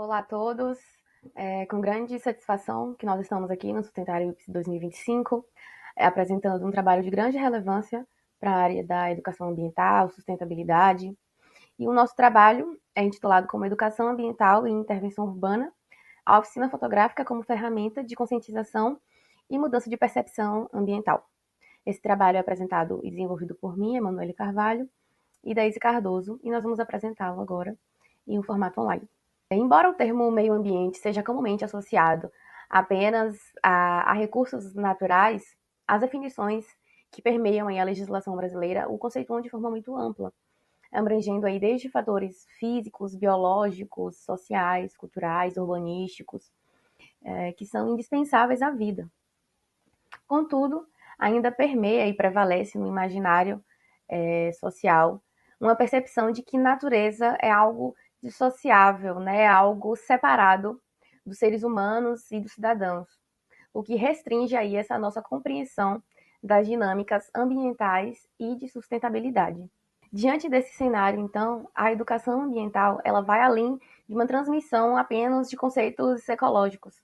Olá a todos, com grande satisfação que nós estamos aqui no Sustentável 2025, apresentando um trabalho de grande relevância para a área da educação ambiental, sustentabilidade. E o nosso trabalho é intitulado como Educação Ambiental e Intervenção Urbana, a oficina fotográfica como ferramenta de conscientização e mudança de percepção ambiental. Esse trabalho é apresentado e desenvolvido por mim, Emanuele Carvalho, e Daisy Cardoso, e nós vamos apresentá-lo agora em um formato online. Embora o termo meio ambiente seja comumente associado apenas a recursos naturais, as definições que permeiam a legislação brasileira o conceituam de forma muito ampla, abrangendo aí desde fatores físicos, biológicos, sociais, culturais, urbanísticos, que são indispensáveis à vida. Contudo, ainda permeia e prevalece no imaginário social uma percepção de que natureza é algo dissociável, né? Algo separado dos seres humanos e dos cidadãos, o que restringe aí essa nossa compreensão das dinâmicas ambientais e de sustentabilidade. Diante desse cenário, então, a educação ambiental ela vai além de uma transmissão apenas de conceitos ecológicos.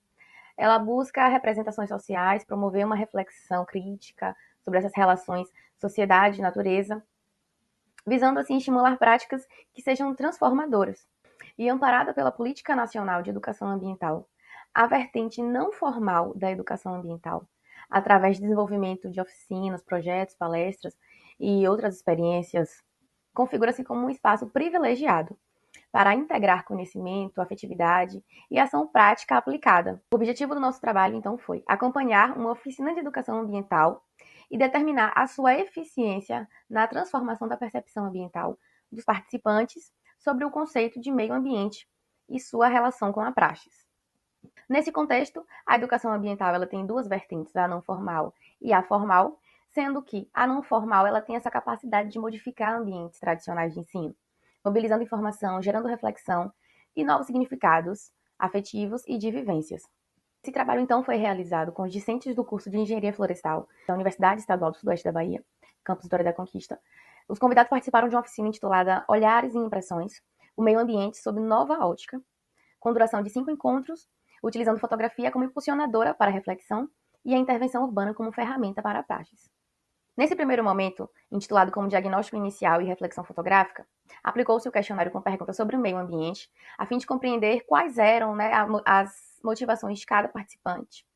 Ela busca representações sociais, promover uma reflexão crítica sobre essas relações sociedade e natureza, visando assim estimular práticas que sejam transformadoras. E amparada pela Política Nacional de Educação Ambiental, a vertente não formal da educação ambiental, através do desenvolvimento de oficinas, projetos, palestras e outras experiências, configura-se como um espaço privilegiado para integrar conhecimento, afetividade e ação prática aplicada. O objetivo do nosso trabalho, então, foi acompanhar uma oficina de educação ambiental e determinar a sua eficiência na transformação da percepção ambiental dos participantes sobre o conceito de meio ambiente e sua relação com a praxis. Nesse contexto, a educação ambiental ela tem duas vertentes, a não formal e a formal, sendo que a não formal ela tem essa capacidade de modificar ambientes tradicionais de ensino, mobilizando informação, gerando reflexão e novos significados afetivos e de vivências. Esse trabalho, então, foi realizado com os discentes do curso de Engenharia Florestal da Universidade Estadual do Sudoeste da Bahia, campus Vitória da Conquista. Os convidados participaram de uma oficina intitulada Olhares e Impressões, o meio ambiente sob nova ótica, com duração de 5 encontros, utilizando fotografia como impulsionadora para a reflexão e a intervenção urbana como ferramenta para a praxis. Nesse primeiro momento, intitulado como Diagnóstico Inicial e Reflexão Fotográfica, aplicou-se o questionário com perguntas sobre o meio ambiente, a fim de compreender quais eram, né, as motivações de cada participante.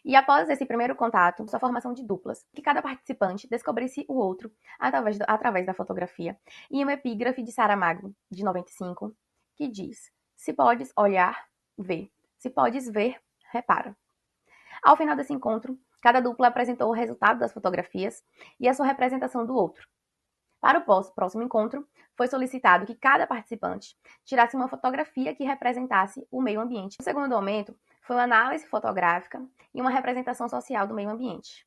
E após esse primeiro contato, sua formação de duplas, que cada participante descobrisse o outro através da fotografia, e uma epígrafe de Saramago, de 95, que diz: se podes olhar, vê. Se podes ver, repara. Ao final desse encontro, cada dupla apresentou o resultado das fotografias e a sua representação do outro. Para o próximo encontro, foi solicitado que cada participante tirasse uma fotografia que representasse o meio ambiente. O segundo momento foi uma análise fotográfica e uma representação social do meio ambiente.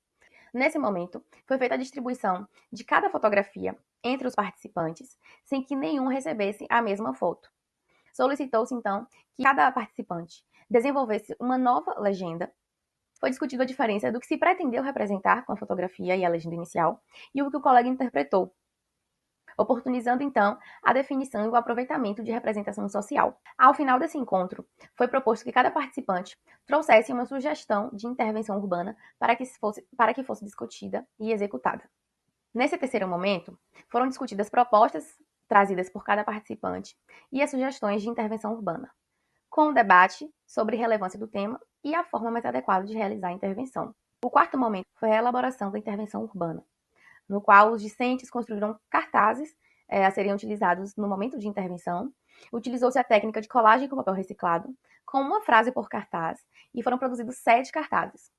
Nesse momento, foi feita a distribuição de cada fotografia entre os participantes, sem que nenhum recebesse a mesma foto. Solicitou-se, então, que cada participante desenvolvesse uma nova legenda. Foi discutido a diferença do que se pretendeu representar com a fotografia e a legenda inicial e o que o colega interpretou, oportunizando então a definição e o aproveitamento de representação social. Ao final desse encontro, foi proposto que cada participante trouxesse uma sugestão de intervenção urbana para que fosse discutida e executada. Nesse terceiro momento, foram discutidas propostas trazidas por cada participante e as sugestões de intervenção urbana, com o debate sobre a relevância do tema e a forma mais adequada de realizar a intervenção. O quarto momento foi a elaboração da intervenção urbana, no qual os discentes construíram cartazes a serem utilizados no momento de intervenção. Utilizou-se a técnica de colagem com papel reciclado, com uma frase por cartaz, e foram produzidos 7 cartazes.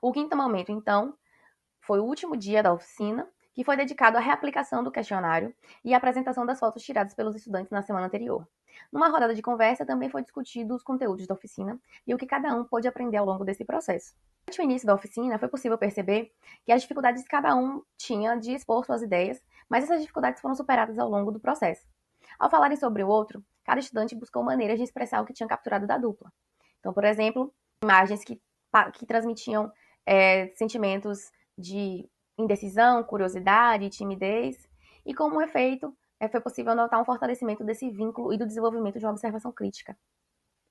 O quinto momento, então, foi o último dia da oficina, que foi dedicado à reaplicação do questionário e à apresentação das fotos tiradas pelos estudantes na semana anterior. Numa rodada de conversa, também foi discutido os conteúdos da oficina e o que cada um pôde aprender ao longo desse processo. Durante o início da oficina, foi possível perceber que as dificuldades que cada um tinha de expor suas ideias, mas essas dificuldades foram superadas ao longo do processo. Ao falarem sobre o outro, cada estudante buscou maneiras de expressar o que tinha capturado da dupla. Então, por exemplo, imagens que transmitiam sentimentos de indecisão, curiosidade, timidez, e como efeito, foi possível notar um fortalecimento desse vínculo e do desenvolvimento de uma observação crítica.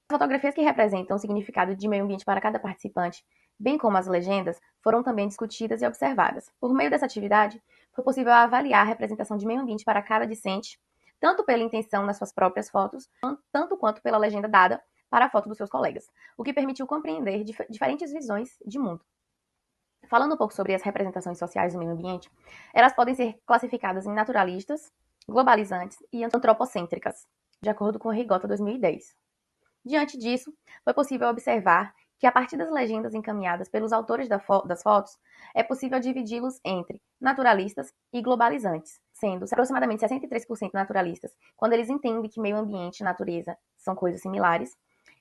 As fotografias que representam o significado de meio ambiente para cada participante, bem como as legendas, foram também discutidas e observadas. Por meio dessa atividade, foi possível avaliar a representação de meio ambiente para cada discente, tanto pela intenção nas suas próprias fotos, tanto quanto pela legenda dada para a foto dos seus colegas, o que permitiu compreender diferentes visões de mundo. Falando um pouco sobre as representações sociais do meio ambiente, elas podem ser classificadas em naturalistas, globalizantes e antropocêntricas, de acordo com o Rigota 2010. Diante disso, foi possível observar que, a partir das legendas encaminhadas pelos autores das fotos, é possível dividi-los entre naturalistas e globalizantes, sendo aproximadamente 63% naturalistas, quando eles entendem que meio ambiente e natureza são coisas similares,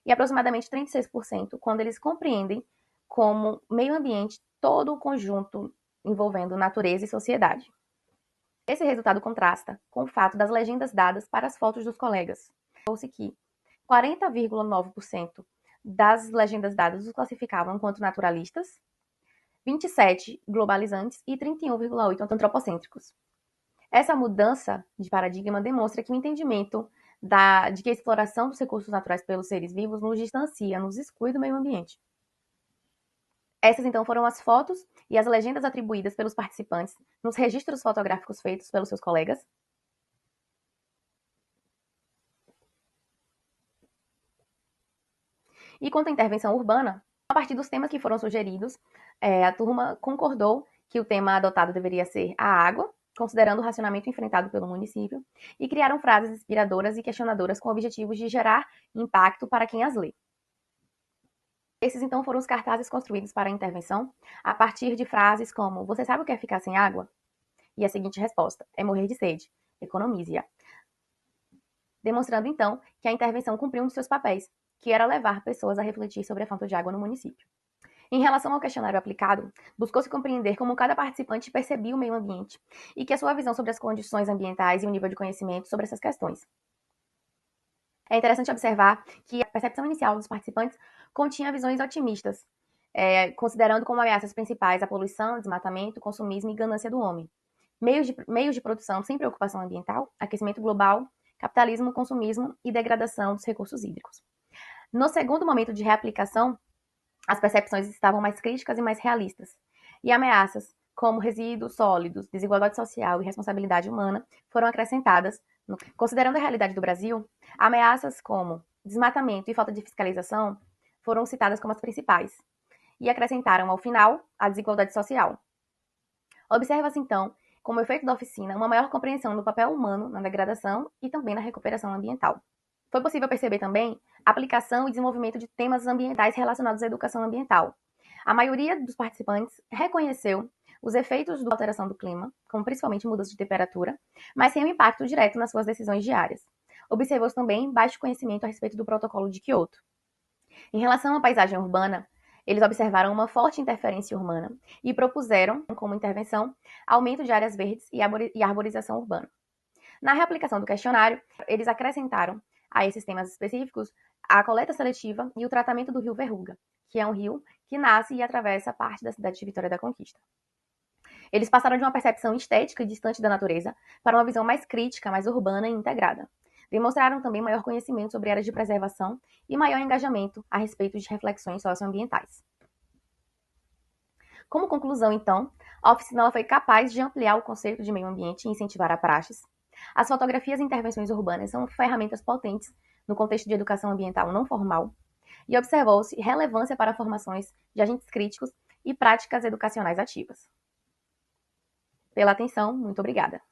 e aproximadamente 36% quando eles compreendem como meio ambiente todo o conjunto envolvendo natureza e sociedade. Esse resultado contrasta com o fato das legendas dadas para as fotos dos colegas. Trouxe que 40,9% das legendas dadas os classificavam enquanto naturalistas, 27% globalizantes e 31,8% antropocêntricos. Essa mudança de paradigma demonstra que o entendimento de que a exploração dos recursos naturais pelos seres vivos nos distancia, nos exclui do meio ambiente. Essas, então, foram as fotos e as legendas atribuídas pelos participantes nos registros fotográficos feitos pelos seus colegas. E quanto à intervenção urbana, a partir dos temas que foram sugeridos, a turma concordou que o tema adotado deveria ser a água, considerando o racionamento enfrentado pelo município, e criaram frases inspiradoras e questionadoras com objetivos de gerar impacto para quem as lê. Esses, então, foram os cartazes construídos para a intervenção, a partir de frases como: "Você sabe o que é ficar sem água?" E a seguinte resposta: "É morrer de sede. Economize-a." Demonstrando, então, que a intervenção cumpriu um de seus papéis, que era levar pessoas a refletir sobre a falta de água no município. Em relação ao questionário aplicado, buscou-se compreender como cada participante percebia o meio ambiente e que a sua visão sobre as condições ambientais e o nível de conhecimento sobre essas questões. É interessante observar que a percepção inicial dos participantes continha visões otimistas, considerando como ameaças principais a poluição, desmatamento, consumismo e ganância do homem. Meios de produção sem preocupação ambiental, aquecimento global, capitalismo, consumismo e degradação dos recursos hídricos. No segundo momento de reaplicação, as percepções estavam mais críticas e mais realistas, e ameaças como resíduos sólidos, desigualdade social e responsabilidade humana foram acrescentadas. Considerando a realidade do Brasil, ameaças como desmatamento e falta de fiscalização foram citadas como as principais, e acrescentaram ao final a desigualdade social. Observa-se então, como efeito da oficina, uma maior compreensão do papel humano na degradação e também na recuperação ambiental. Foi possível perceber também a aplicação e desenvolvimento de temas ambientais relacionados à educação ambiental. A maioria dos participantes reconheceu os efeitos da alteração do clima, como principalmente mudança de temperatura, mas sem um impacto direto nas suas decisões diárias. Observou-se também baixo conhecimento a respeito do Protocolo de Quioto. Em relação à paisagem urbana, eles observaram uma forte interferência urbana e propuseram, como intervenção, aumento de áreas verdes e arborização urbana. Na reaplicação do questionário, eles acrescentaram a esses temas específicos a coleta seletiva e o tratamento do rio Verruga, que é um rio que nasce e atravessa parte da cidade de Vitória da Conquista. Eles passaram de uma percepção estética e distante da natureza para uma visão mais crítica, mais urbana e integrada. Demonstraram também maior conhecimento sobre áreas de preservação e maior engajamento a respeito de reflexões socioambientais. Como conclusão, então, a oficina foi capaz de ampliar o conceito de meio ambiente e incentivar a praxis. As fotografias e intervenções urbanas são ferramentas potentes no contexto de educação ambiental não formal, e observou-se relevância para formações de agentes críticos e práticas educacionais ativas. Pela atenção, muito obrigada.